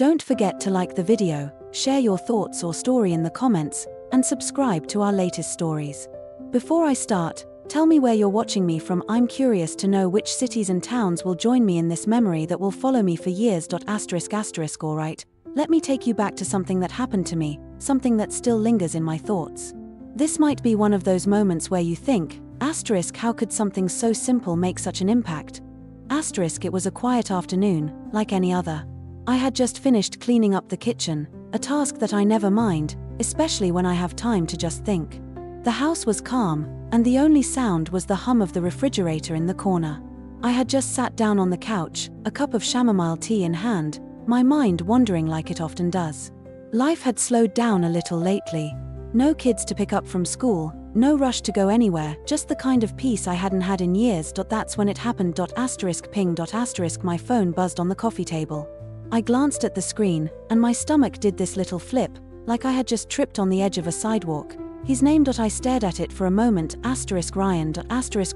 Don't forget to like the video, share your thoughts or story in the comments, and subscribe to our latest stories. Before I start, tell me where you're watching me from. I'm curious to know which cities and towns will join me in this memory that will follow me for years. Alright, let me take you back to something that happened to me, something that still lingers in my thoughts. This might be one of those moments where you think, how could something so simple make such an impact? It was a quiet afternoon, like any other. I had just finished cleaning up the kitchen, a task that I never mind, especially when I have time to just think. The house was calm, and the only sound was the hum of the refrigerator in the corner. I had just sat down on the couch, a cup of chamomile tea in hand, my mind wandering like it often does. Life had slowed down a little lately. No kids to pick up from school, no rush to go anywhere, just the kind of peace I hadn't had in years. That's when it happened. Ping. My phone buzzed on the coffee table. I glanced at the screen, and my stomach did this little flip, like I had just tripped on the edge of a sidewalk. His name. I stared at it for a moment. Ryan.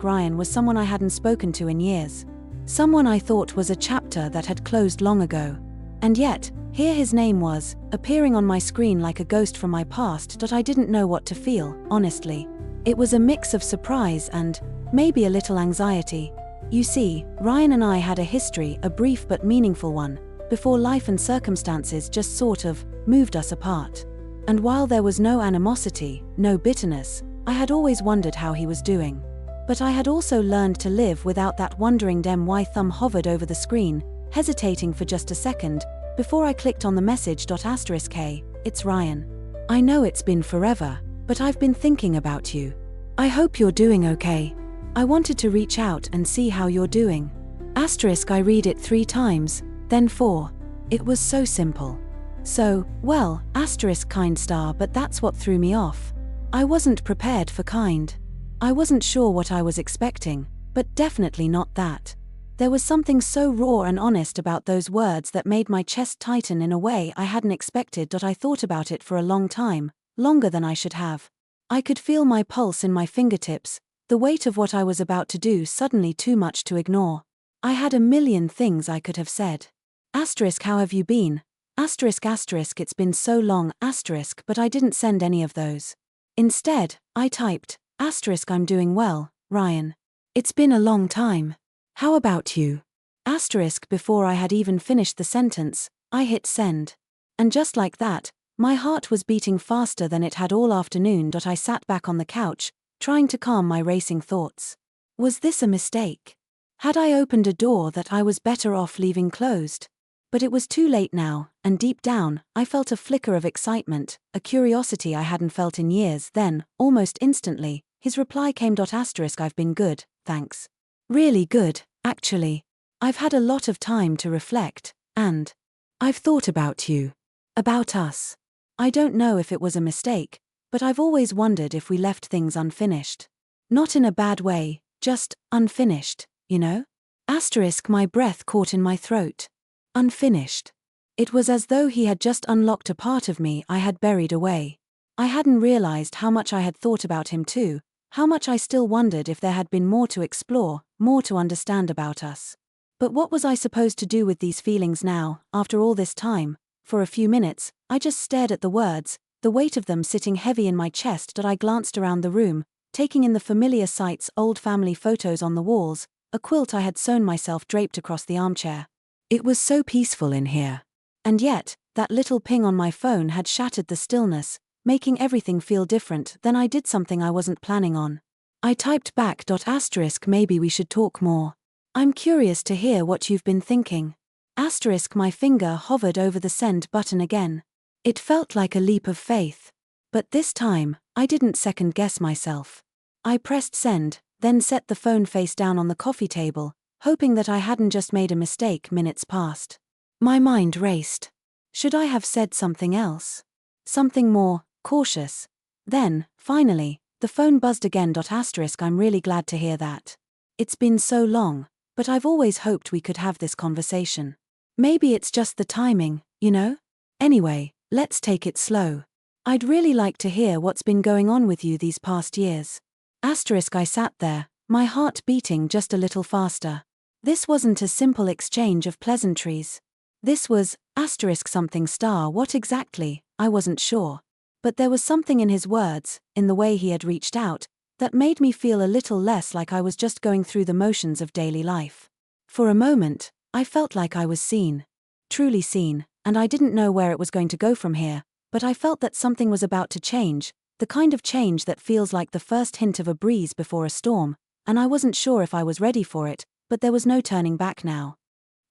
Ryan was someone I hadn't spoken to in years. Someone I thought was a chapter that had closed long ago. And yet, here his name was, appearing on my screen like a ghost from my past. I didn't know what to feel, honestly. It was a mix of surprise and, maybe a little anxiety. You see, Ryan and I had a history, a brief but meaningful one, before life and circumstances just sort of moved us apart. And while there was no animosity, no bitterness, I had always wondered how he was doing. But I had also learned to live without that wondering. My thumb hovered over the screen, hesitating for just a second, before I clicked on the message. It's Ryan. I know it's been forever, but I've been thinking about you. I hope you're doing okay. I wanted to reach out and see how you're doing. I read it 3 times, then 4. It was so simple. So, well, kind star, but that's what threw me off. I wasn't prepared for kind. I wasn't sure what I was expecting, but definitely not that. There was something so raw and honest about those words that made my chest tighten in a way I hadn't expected. I thought about it for a long time, longer than I should have. I could feel my pulse in my fingertips, the weight of what I was about to do suddenly too much to ignore. I had a million things I could have said. How have you been? It's been so long, but I didn't send any of those. Instead, I typed, I'm doing well, Ryan. It's been a long time. How about you? Before I had even finished the sentence, I hit send. And just like that, my heart was beating faster than it had all afternoon. I sat back on the couch, trying to calm my racing thoughts. Was this a mistake? Had I opened a door that I was better off leaving closed? But it was too late now, and deep down, I felt a flicker of excitement, a curiosity I hadn't felt in years. Then, almost instantly, his reply came. I've been good, thanks. Really good, actually. I've had a lot of time to reflect, and I've thought about you. About us. I don't know if it was a mistake, but I've always wondered if we left things unfinished. Not in a bad way, just unfinished, you know? My breath caught in my throat. Unfinished. It was as though he had just unlocked a part of me I had buried away. I hadn't realized how much I had thought about him too, how much I still wondered if there had been more to explore, more to understand about us. But what was I supposed to do with these feelings now, after all this time? For a few minutes, I just stared at the words, the weight of them sitting heavy in my chest. I glanced around the room, taking in the familiar sights, old family photos on the walls, a quilt I had sewn myself draped across the armchair. It was so peaceful in here. And yet, that little ping on my phone had shattered the stillness, making everything feel different. Then I did something I wasn't planning on. I typed back. Maybe we should talk more. I'm curious to hear what you've been thinking. My finger hovered over the send button again. It felt like a leap of faith. But this time, I didn't second guess myself. I pressed send, then set the phone face down on the coffee table, hoping that I hadn't just made a mistake. Minutes passed. My mind raced. Should I have said something else? Something more cautious? Then, finally, the phone buzzed again. I'm really glad to hear that. It's been so long, but I've always hoped we could have this conversation. Maybe it's just the timing, you know? Anyway, let's take it slow. I'd really like to hear what's been going on with you these past years. I sat there, my heart beating just a little faster. This wasn't a simple exchange of pleasantries. This was asterisk something star. What exactly? I wasn't sure. But there was something in his words, in the way he had reached out, that made me feel a little less like I was just going through the motions of daily life. For a moment, I felt like I was seen. Truly seen, and I didn't know where it was going to go from here, but I felt that something was about to change, the kind of change that feels like the first hint of a breeze before a storm, and I wasn't sure if I was ready for it, but there was no turning back now.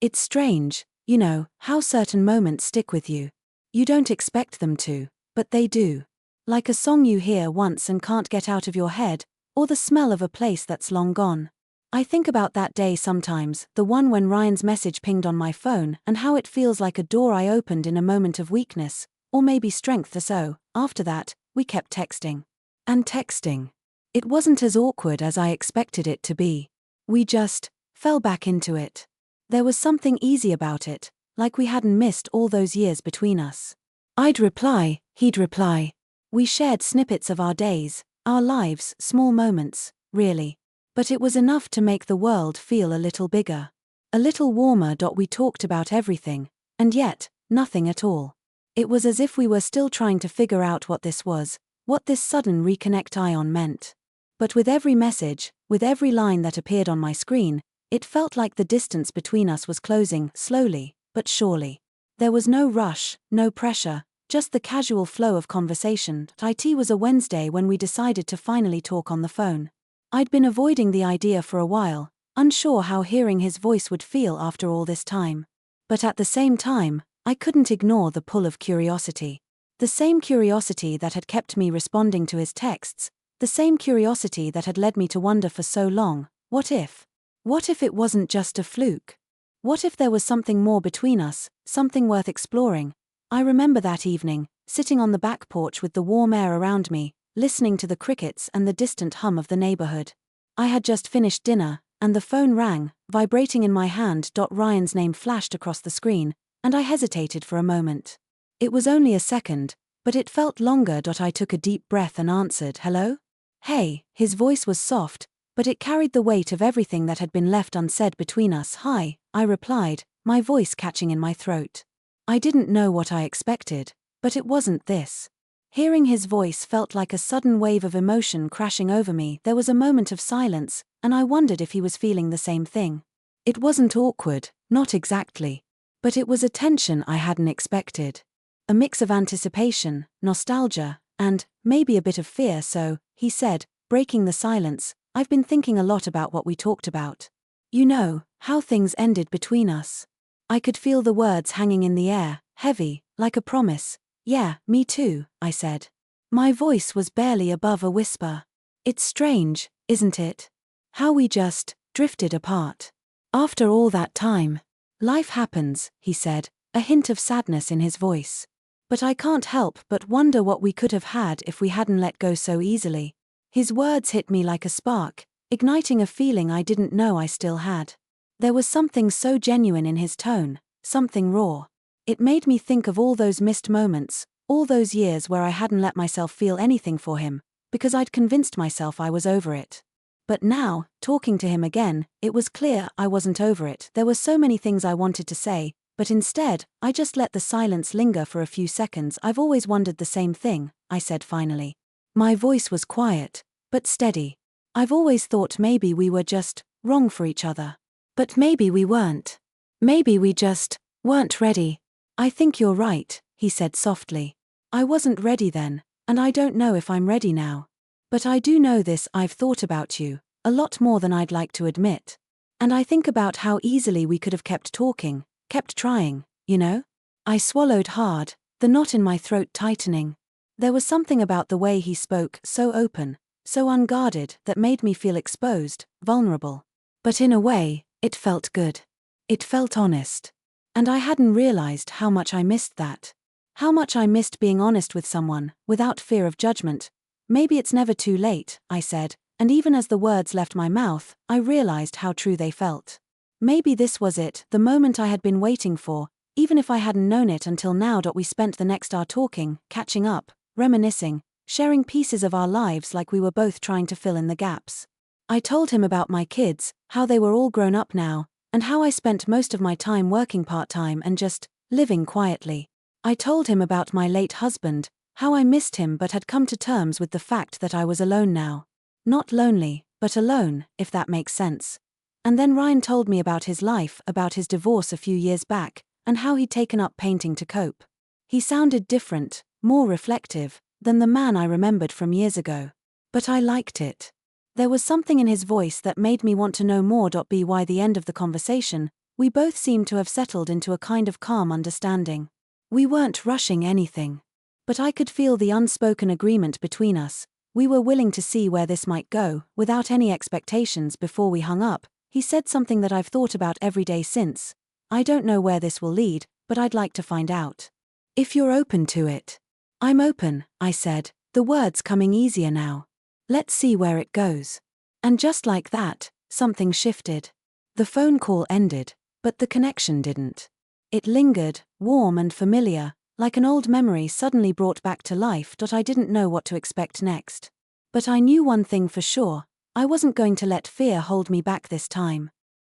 It's strange, you know, how certain moments stick with you. You don't expect them to, but they do. Like a song you hear once and can't get out of your head, or the smell of a place that's long gone. I think about that day sometimes, the one when Ryan's message pinged on my phone, and how it feels like a door I opened in a moment of weakness, or maybe strength. So, after that, we kept texting. And texting. It wasn't as awkward as I expected it to be. We just fell back into it. There was something easy about it, like we hadn't missed all those years between us. I'd reply, he'd reply. We shared snippets of our days, our lives, small moments, really. But it was enough to make the world feel a little bigger. A little warmer. We talked about everything, and yet, nothing at all. It was as if we were still trying to figure out what this was, what this sudden reconnect ion meant. But with every message, with every line that appeared on my screen, it felt like the distance between us was closing, slowly, but surely. There was no rush, no pressure, just the casual flow of conversation. It was a Wednesday when we decided to finally talk on the phone. I'd been avoiding the idea for a while, unsure how hearing his voice would feel after all this time. But at the same time, I couldn't ignore the pull of curiosity. The same curiosity that had kept me responding to his texts, the same curiosity that had led me to wonder for so long, what if? What if it wasn't just a fluke? What if there was something more between us, something worth exploring? I remember that evening, sitting on the back porch with the warm air around me, listening to the crickets and the distant hum of the neighborhood. I had just finished dinner, and the phone rang, vibrating in my hand. Ryan's name flashed across the screen, and I hesitated for a moment. It was only a second, but it felt longer. I took a deep breath and answered, "Hello?" "Hey." His voice was soft, but it carried the weight of everything that had been left unsaid between us. "Hi," I replied, my voice catching in my throat. I didn't know what I expected, but it wasn't this. Hearing his voice felt like a sudden wave of emotion crashing over me. There was a moment of silence, and I wondered if he was feeling the same thing. It wasn't awkward, not exactly. But it was a tension I hadn't expected. A mix of anticipation, nostalgia, and maybe a bit of fear. "So," he said, breaking the silence, "I've been thinking a lot about what we talked about. You know, how things ended between us." I could feel the words hanging in the air, heavy, like a promise. "Yeah, me too," I said. My voice was barely above a whisper. "It's strange, isn't it? How we just drifted apart. After all that time. Life happens," he said, a hint of sadness in his voice. "But I can't help but wonder what we could have had if we hadn't let go so easily." His words hit me like a spark, igniting a feeling I didn't know I still had. There was something so genuine in his tone, something raw. It made me think of all those missed moments, all those years where I hadn't let myself feel anything for him, because I'd convinced myself I was over it. But now, talking to him again, it was clear I wasn't over it. There were so many things I wanted to say, but instead, I just let the silence linger for a few seconds. "I've always wondered the same thing," I said finally. My voice was quiet, but steady. "I've always thought maybe we were just wrong for each other. But maybe we weren't. Maybe we just weren't ready." "I think you're right," he said softly. "I wasn't ready then, and I don't know if I'm ready now. But I do know this: I've thought about you, a lot more than I'd like to admit. And I think about how easily we could have kept talking, kept trying, you know?" I swallowed hard, the knot in my throat tightening. There was something about the way he spoke, so open, so unguarded, that made me feel exposed, vulnerable. But in a way, it felt good. It felt honest. And I hadn't realized how much I missed that. How much I missed being honest with someone, without fear of judgment. "Maybe it's never too late," I said, and even as the words left my mouth, I realized how true they felt. Maybe this was it, the moment I had been waiting for, even if I hadn't known it until now. We spent the next hour talking, catching up, reminiscing, sharing pieces of our lives like we were both trying to fill in the gaps. I told him about my kids, how they were all grown up now, and how I spent most of my time working part-time and just living quietly. I told him about my late husband, how I missed him but had come to terms with the fact that I was alone now. Not lonely, but alone, if that makes sense. And then Ryan told me about his life, about his divorce a few years back, and how he'd taken up painting to cope. He sounded different, more reflective, than the man I remembered from years ago. But I liked it. There was something in his voice that made me want to know more. By the end of the conversation, we both seemed to have settled into a kind of calm understanding. We weren't rushing anything. But I could feel the unspoken agreement between us. We were willing to see where this might go, without any expectations. Before we hung up, he said something that I've thought about every day since. I don't know where this will lead, but I'd like to find out. If you're open to it. I'm open, I said, the words coming easier now. Let's see where it goes. And just like that, something shifted. The phone call ended, but the connection didn't. It lingered, warm and familiar, like an old memory suddenly brought back to life. I didn't know what to expect next. But I knew one thing for sure, I wasn't going to let fear hold me back this time.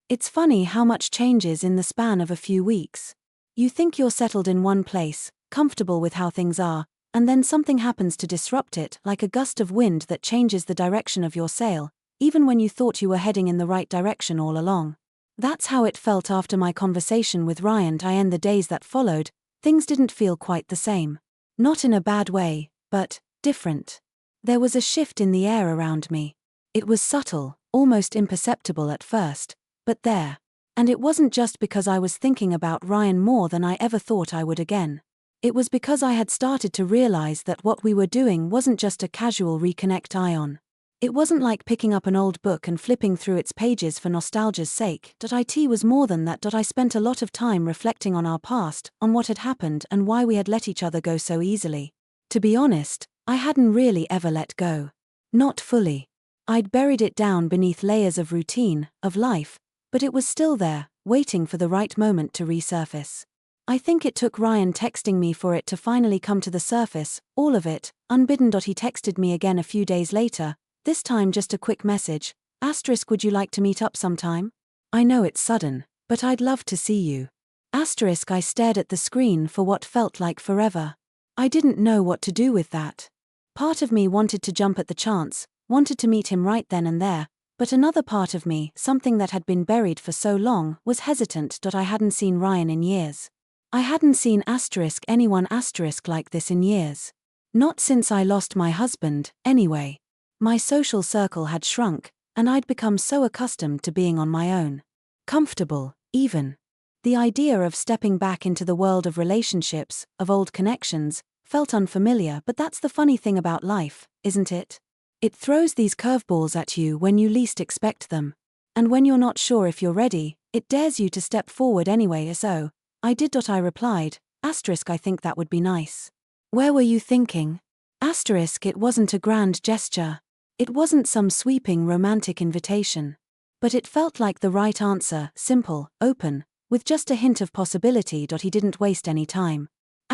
It's funny how much changes in the span of a few weeks. You think you're settled in one place, comfortable with how things are, and then something happens to disrupt it, like a gust of wind that changes the direction of your sail, even when you thought you were heading in the right direction all along. That's how it felt after my conversation with Ryan. And the days that followed, things didn't feel quite the same. Not in a bad way, but different. There was a shift in the air around me. It was subtle, almost imperceptible at first, but there. And it wasn't just because I was thinking about Ryan more than I ever thought I would again. It was because I had started to realize that what we were doing wasn't just a casual reconnect ion. It wasn't like picking up an old book and flipping through its pages for nostalgia's sake. It was more than that. I spent a lot of time reflecting on our past, on what had happened and why we had let each other go so easily. To be honest, I hadn't really ever let go. Not fully. I'd buried it down beneath layers of routine, of life, but it was still there, waiting for the right moment to resurface. I think it took Ryan texting me for it to finally come to the surface, all of it, unbidden. He texted me again a few days later, this time just a quick message, *, would you like to meet up sometime? I know it's sudden, but I'd love to see you. *, I stared at the screen for what felt like forever. I didn't know what to do with that. Part of me wanted to jump at the chance, wanted to meet him right then and there, but another part of me, something that had been buried for so long, was hesitant. I hadn't seen Ryan in years. I hadn't seen anyone like this in years. Not since I lost my husband, anyway. My social circle had shrunk, and I'd become so accustomed to being on my own. Comfortable, even. The idea of stepping back into the world of relationships, of old connections, felt unfamiliar. But that's the funny thing about life, isn't it? It throws these curveballs at you when you least expect them. And when you're not sure if you're ready, it dares you to step forward anyway. So, I did. I replied, *, I think that would be nice. Where were you thinking? *, it wasn't a grand gesture. It wasn't some sweeping romantic invitation. But it felt like the right answer, simple, open, with just a hint of possibility. He didn't waste any time. *,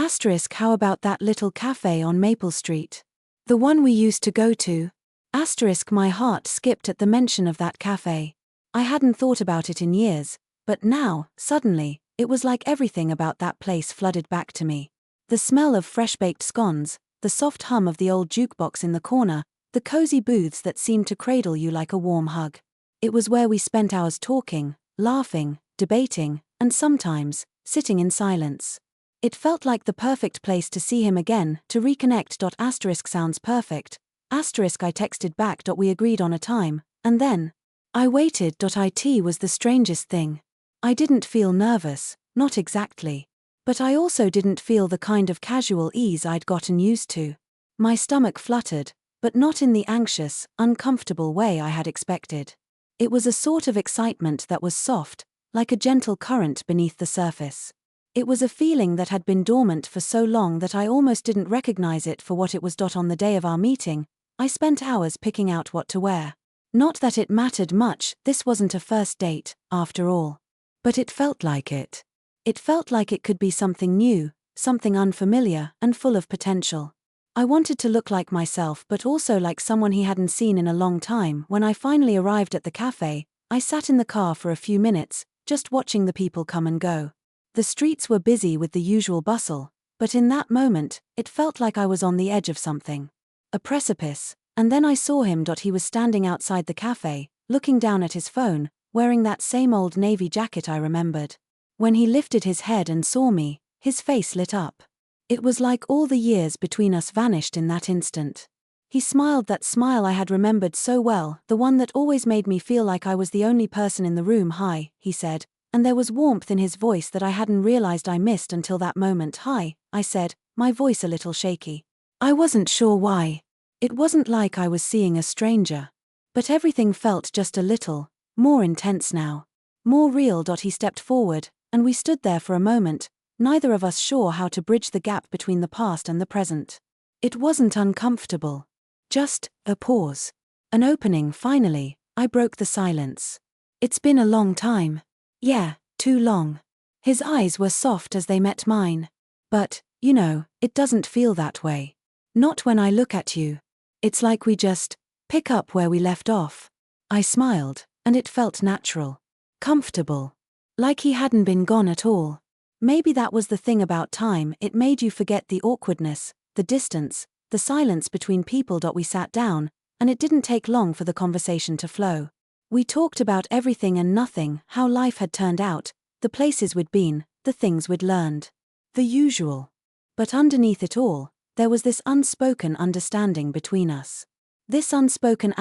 how about that little cafe on Maple Street? The one we used to go to? *, my heart skipped at the mention of that cafe. I hadn't thought about it in years, but now, suddenly, it was like everything about that place flooded back to me. The smell of fresh-baked scones, the soft hum of the old jukebox in the corner, the cozy booths that seemed to cradle you like a warm hug. It was where we spent hours talking, laughing, debating, and sometimes, sitting in silence. It felt like the perfect place to see him again, to reconnect. *, sounds perfect. *, I texted back. We agreed on a time, and then I waited. It was the strangest thing. I didn't feel nervous, not exactly. But I also didn't feel the kind of casual ease I'd gotten used to. My stomach fluttered, but not in the anxious, uncomfortable way I had expected. It was a sort of excitement that was soft, like a gentle current beneath the surface. It was a feeling that had been dormant for so long that I almost didn't recognize it for what it was. On the day of our meeting, I spent hours picking out what to wear. Not that it mattered much, this wasn't a first date, after all. But it felt like it. It felt like it could be something new, something unfamiliar, and full of potential. I wanted to look like myself but also like someone he hadn't seen in a long time. When I finally arrived at the cafe, I sat in the car for a few minutes, just watching the people come and go. The streets were busy with the usual bustle, but in that moment, it felt like I was on the edge of something. A precipice, and then I saw him. He was standing outside the cafe, looking down at his phone, wearing that same old navy jacket I remembered. When he lifted his head and saw me, his face lit up. It was like all the years between us vanished in that instant. He smiled, that smile I had remembered so well, the one that always made me feel like I was the only person in the room. "Hi," he said, and there was warmth in his voice that I hadn't realized I missed until that moment. "Hi," I said, my voice a little shaky. I wasn't sure why. It wasn't like I was seeing a stranger. But everything felt just a little more intense now. More real. He stepped forward, and we stood there for a moment, neither of us sure how to bridge the gap between the past and the present. It wasn't uncomfortable. Just a pause. An opening. Finally, I broke the silence. "It's been a long time." "Yeah, too long." His eyes were soft as they met mine. "But, it doesn't feel that way. Not when I look at you. It's like we just pick up where we left off." I smiled, and it felt natural. Comfortable. Like he hadn't been gone at all. Maybe that was the thing about time, it made you forget the awkwardness, the distance, the silence between people. We sat down, and it didn't take long for the conversation to flow. We talked about everything and nothing, how life had turned out, the places we'd been, the things we'd learned. The usual. But underneath it all, there was this unspoken understanding between us. This unspoken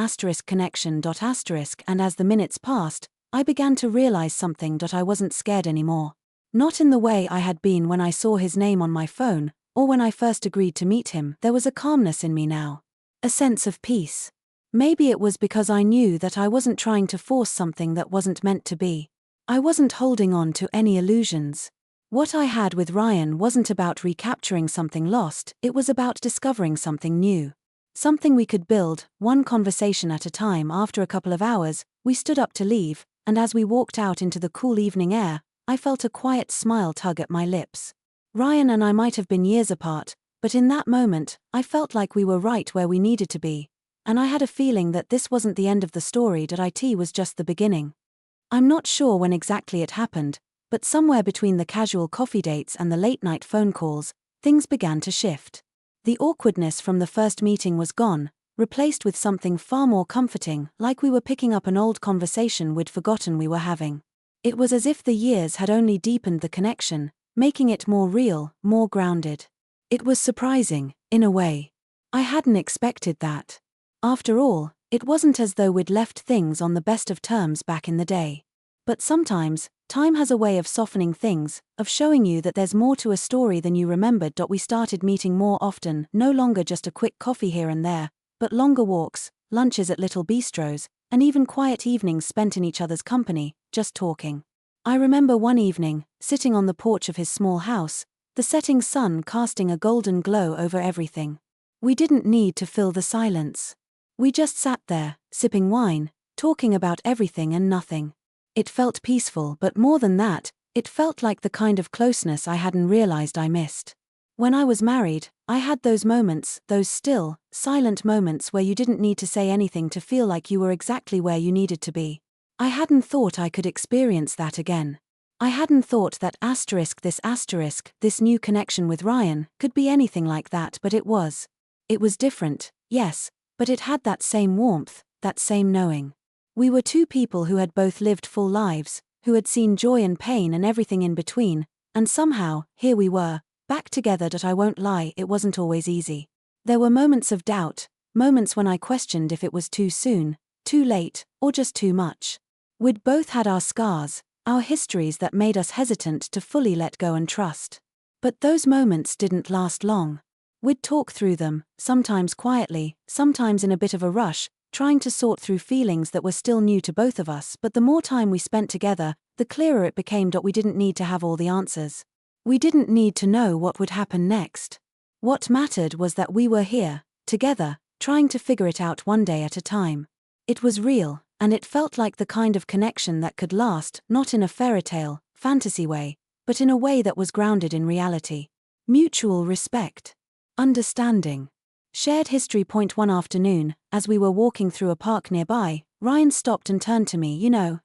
connection. And as the minutes passed, I began to realize something. I wasn't scared anymore. Not in the way I had been when I saw his name on my phone, or when I first agreed to meet him. There was a calmness in me now. A sense of peace. Maybe it was because I knew that I wasn't trying to force something that wasn't meant to be. I wasn't holding on to any illusions. What I had with Ryan wasn't about recapturing something lost, it was about discovering something new. Something we could build, one conversation at a time. After a couple of hours, we stood up to leave, and as we walked out into the cool evening air, I felt a quiet smile tug at my lips. Ryan and I might have been years apart, but in that moment, I felt like we were right where we needed to be. And I had a feeling that this wasn't the end of the story. It was just the beginning. I'm not sure when exactly it happened, but somewhere between the casual coffee dates and the late-night phone calls, things began to shift. The awkwardness from the first meeting was gone, replaced with something far more comforting, like we were picking up an old conversation we'd forgotten we were having. It was as if the years had only deepened the connection, making it more real, more grounded. It was surprising, in a way. I hadn't expected that. After all, it wasn't as though we'd left things on the best of terms back in the day. But sometimes, time has a way of softening things, of showing you that there's more to a story than you remembered. We started meeting more often, no longer just a quick coffee here and there, but longer walks, lunches at little bistros, and even quiet evenings spent in each other's company, just talking. I remember one evening, sitting on the porch of his small house, the setting sun casting a golden glow over everything. We didn't need to fill the silence. We just sat there, sipping wine, talking about everything and nothing. It felt peaceful, but more than that, it felt like the kind of closeness I hadn't realized I missed. When I was married, I had those moments, those still, silent moments where you didn't need to say anything to feel like you were exactly where you needed to be. I hadn't thought I could experience that again. I hadn't thought that this new connection with Ryan could be anything like that, but it was. It was different, yes, but it had that same warmth, that same knowing. We were two people who had both lived full lives, who had seen joy and pain and everything in between, and somehow, here we were, back together. I won't lie, it wasn't always easy. There were moments of doubt, moments when I questioned if it was too soon, too late, or just too much. We'd both had our scars, our histories that made us hesitant to fully let go and trust. But those moments didn't last long. We'd talk through them, sometimes quietly, sometimes in a bit of a rush, trying to sort through feelings that were still new to both of us. But the more time we spent together, the clearer it became. We didn't need to have all the answers. We didn't need to know what would happen next. What mattered was that we were here, together, trying to figure it out one day at a time. It was real, and it felt like the kind of connection that could last, not in a fairy tale, fantasy way, but in a way that was grounded in reality. Mutual respect. Understanding. Shared history. One afternoon, as we were walking through a park nearby, Ryan stopped and turned to me.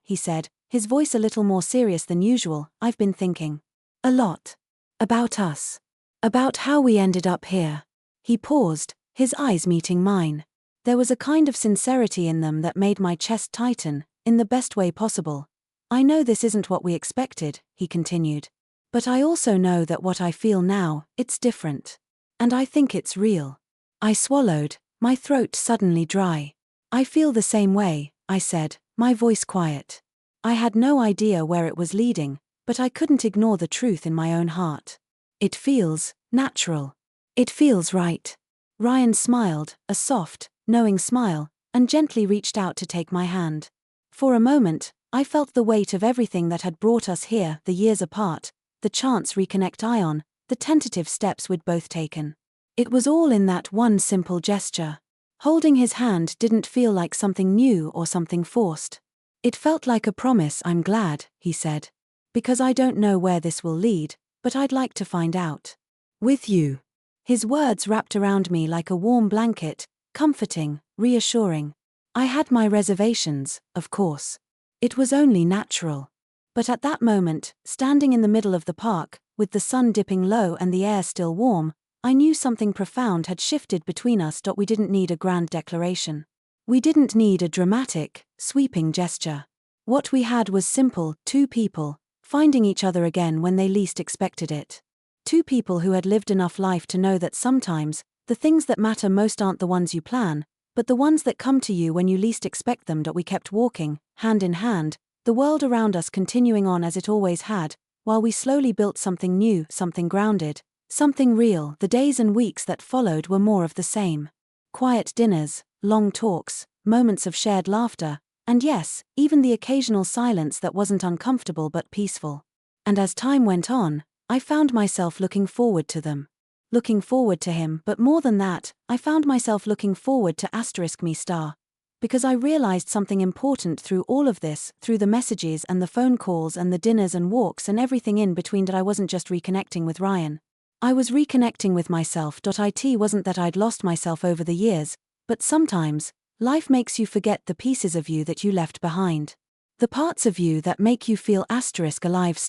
He said, his voice a little more serious than usual, "I've been thinking." A lot. About us. About how we ended up here. He paused, his eyes meeting mine. There was a kind of sincerity in them that made my chest tighten, in the best way possible. I know this isn't what we expected, he continued. But I also know that what I feel now, it's different. And I think it's real. I swallowed, my throat suddenly dry. I feel the same way, I said, my voice quiet. I had no idea where it was leading, but I couldn't ignore the truth in my own heart. It feels natural. It feels right. Ryan smiled, a soft, knowing smile, and gently reached out to take my hand. For a moment, I felt the weight of everything that had brought us here, the years apart, the chance reconnect Ion, the tentative steps we'd both taken. It was all in that one simple gesture. Holding his hand didn't feel like something new or something forced. It felt like a promise. I'm glad, he said. Because I don't know where this will lead, but I'd like to find out. With you. His words wrapped around me like a warm blanket, comforting, reassuring. I had my reservations, of course. It was only natural. But at that moment, standing in the middle of the park, with the sun dipping low and the air still warm, I knew something profound had shifted between us. We didn't need a grand declaration. We didn't need a dramatic, sweeping gesture. What we had was simple, two people, finding each other again when they least expected it. Two people who had lived enough life to know that sometimes, the things that matter most aren't the ones you plan, but the ones that come to you when you least expect them. We kept walking, hand in hand, the world around us continuing on as it always had, while we slowly built something new, something grounded, something real. The days and weeks that followed were more of the same. Quiet dinners, long talks, moments of shared laughter, and yes, even the occasional silence that wasn't uncomfortable but peaceful. And as time went on, I found myself looking forward to them. Looking forward to him, but more than that, I found myself looking forward to *me*. Because I realized something important through all of this, through the messages and the phone calls and the dinners and walks and everything in between, that I wasn't just reconnecting with Ryan. I was reconnecting with myself. It wasn't that I'd lost myself over the years, but sometimes, life makes you forget the pieces of you that you left behind. The parts of you that make you feel *alive*.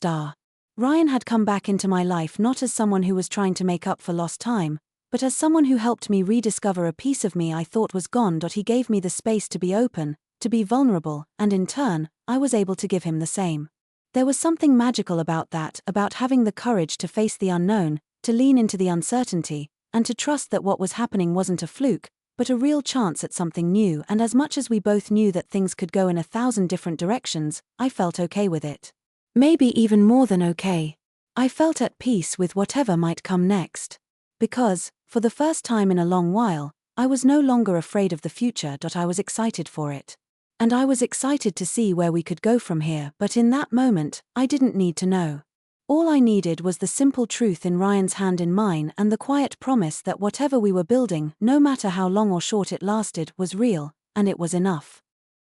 Ryan had come back into my life not as someone who was trying to make up for lost time, but as someone who helped me rediscover a piece of me I thought was gone. He gave me the space to be open, to be vulnerable, and in turn, I was able to give him the same. There was something magical about that, about having the courage to face the unknown, to lean into the uncertainty, and to trust that what was happening wasn't a fluke, but a real chance at something new. And as much as we both knew that things could go in 1,000 different directions, I felt okay with it. Maybe even more than okay. I felt at peace with whatever might come next. Because, for the first time in a long while, I was no longer afraid of the future. I was excited for it. And I was excited to see where we could go from here. But in that moment, I didn't need to know. All I needed was the simple truth in Ryan's hand in mine, and the quiet promise that whatever we were building, no matter how long or short it lasted, was real, and it was enough.